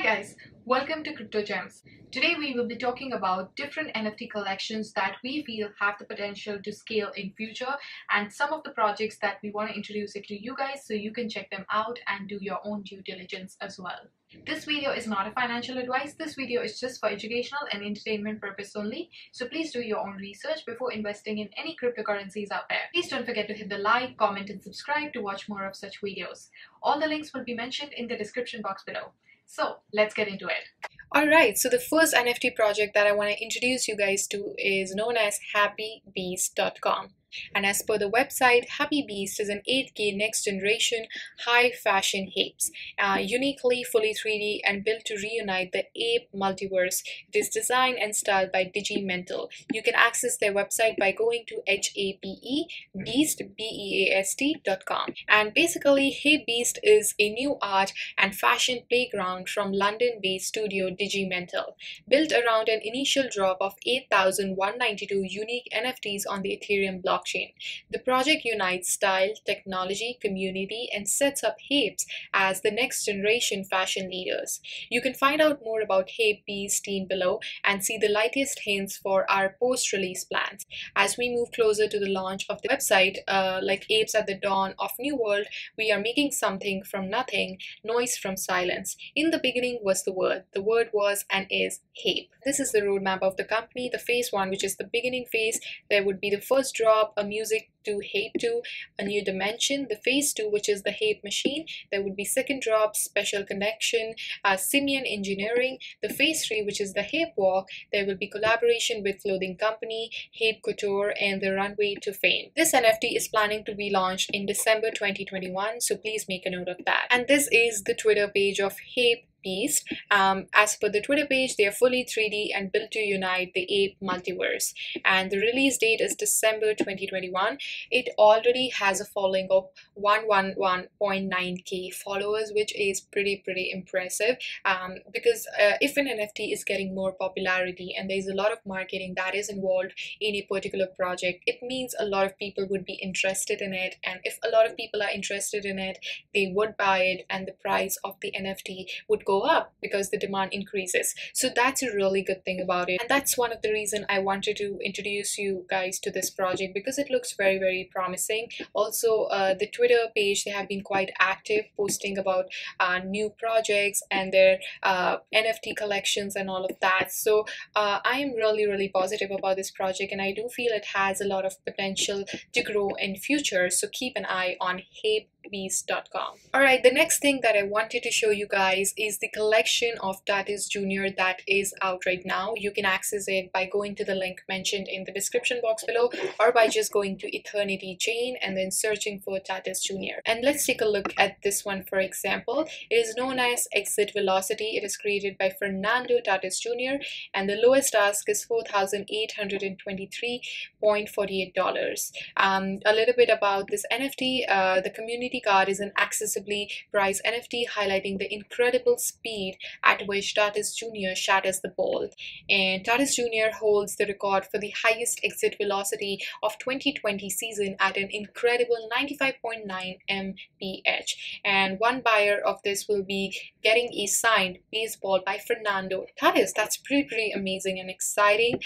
Hi guys, welcome to Crypto Gems. Today we will be talking about different NFT collections that we feel have the potential to scale in future and some of the projects that we want to introduce it to you guys so you can check them out and do your own due diligence as well. This video is not a financial advice. This video is just for educational and entertainment purpose only. So please do your own research before investing in any cryptocurrencies out there. Please don't forget to hit the like, comment and subscribe to watch more of such videos. All the links will be mentioned in the description box below. So let's get into it. Alright, so the first NFT project that I want to introduce you guys to is known as Hapebeast.com. And as per the website, Hapebeast is an 8K next generation high fashion apes, uniquely fully 3D and built to reunite the ape multiverse. It is designed and styled by Digimental. You can access their website by going to hapebeast.com. And basically, Hapebeast is a new art and fashion playground from London-based studio Digimental, built around an initial drop of 8,192 unique NFTs on the Ethereum blockchain. The project unites style, technology, community, and sets up Hapes as the next generation fashion leaders. You can find out more about Hapebeast team below and see the latest hints for our post-release plans. As we move closer to the launch of the website, like apes at the dawn of new world, we are making something from nothing, noise from silence. In the beginning was the word. The word was and is Hape. This is the roadmap of the company. The phase 1, which is the beginning phase, there would be the first drop, a music to Hape 2, a new dimension. The phase 2, which is the Hape machine, there would be second drop, special connection, simian engineering. The phase 3, which is the Hape walk, there will be collaboration with clothing company Hape Couture and the runway to fame. This NFT is planning to be launched in December 2021, so please make a note of that. And this is the Twitter page of Hapebeast. As per the Twitter page, they are fully 3D and built to unite the ape multiverse, and the release date is December 2021. It already has a following of 111.9k followers, which is pretty impressive, because if an NFT is getting more popularity and there's a lot of marketing that is involved in a particular project, it means a lot of people would be interested in it, and if a lot of people are interested in it, they would buy it and the price of the NFT would go up because the demand increases. So that's a really good thing about it, and that's one of the reason I wanted to introduce you guys to this project, because it looks very promising. Also, the Twitter page, they have been quite active, posting about new projects and their NFT collections and all of that. So I am really positive about this project, and I do feel it has a lot of potential to grow in future, so keep an eye on Hapebeast.com. Alright, the next thing that I wanted to show you guys is the collection of Tartis Jr. that is out right now. You can access it by going to the link mentioned in the description box below, or by just going to Eternity chain and then searching for Tartis Jr. And let's take a look at this one. For example, it is known as Exit Velocity. It is created by Fernando Tartis Jr. and the lowest ask is $4,823.48. A little bit about this NFT. The community card is an accessibly priced NFT highlighting the incredible speed at which Tartis Jr. shatters the ball. And Tartis Jr. holds the record for the highest exit velocity of 2020 season at an incredible 95.9 mph. And one buyer of this will be getting a signed baseball by Fernando Tartis. That's pretty amazing and exciting.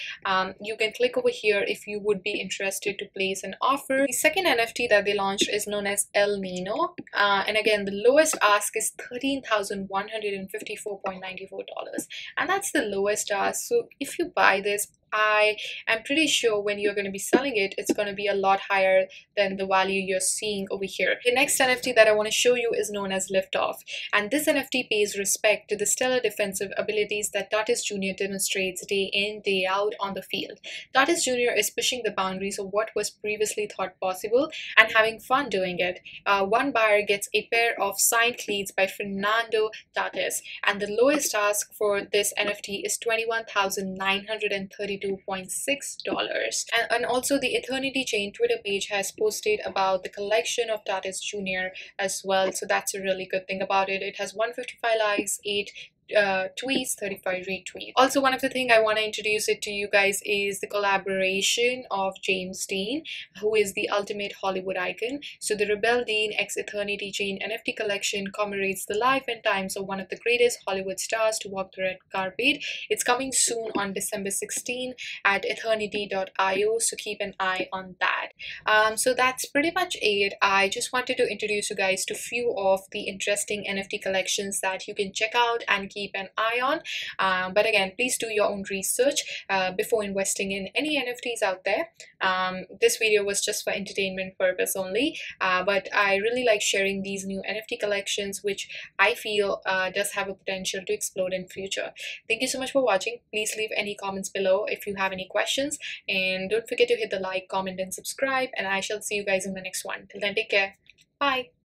You can click over here if you would be interested to place an offer. The second NFT that they launched is known as El Nino, and again the lowest ask is $13,154.94, and that's the lowest ask. So if you buy this, I am pretty sure when you're going to be selling it, it's going to be a lot higher than the value you're seeing over here. The next NFT that I want to show you is known as Liftoff, and this NFT pays respect to the stellar defensive abilities that Tartis Jr. demonstrates day in, day out on the field. Tartis Jr. is pushing the boundaries of what was previously thought possible and having fun doing it. One buyer gets a pair of signed cleats by Fernando Tartis, and the lowest ask for this NFT is $21,932.6. And also the Eternity Chain Twitter page has posted about the collection of Tartis Jr. as well, so that's a really good thing about it. It has 155 likes, 8 tweets, 35 retweets. Also, one of the things I want to introduce it to you guys is the collaboration of James Dean, who is the ultimate Hollywood icon. So the Rebel Dean X Eternity Chain NFT collection commemorates the life and times of one of the greatest Hollywood stars to walk the red carpet. It's coming soon on December 16 at eternity.io, so keep an eye on that. So that's pretty much it. I just wanted to introduce you guys to few of the interesting NFT collections that you can check out and keep an eye on. But again, please do your own research before investing in any NFTs out there. This video was just for entertainment purpose only, but I really like sharing these new NFT collections, which I feel does have a potential to explode in future. Thank you so much for watching. Please leave any comments below if you have any questions, and don't forget to hit the like, comment, and subscribe, and I shall see you guys in the next one. Till then, take care. Bye.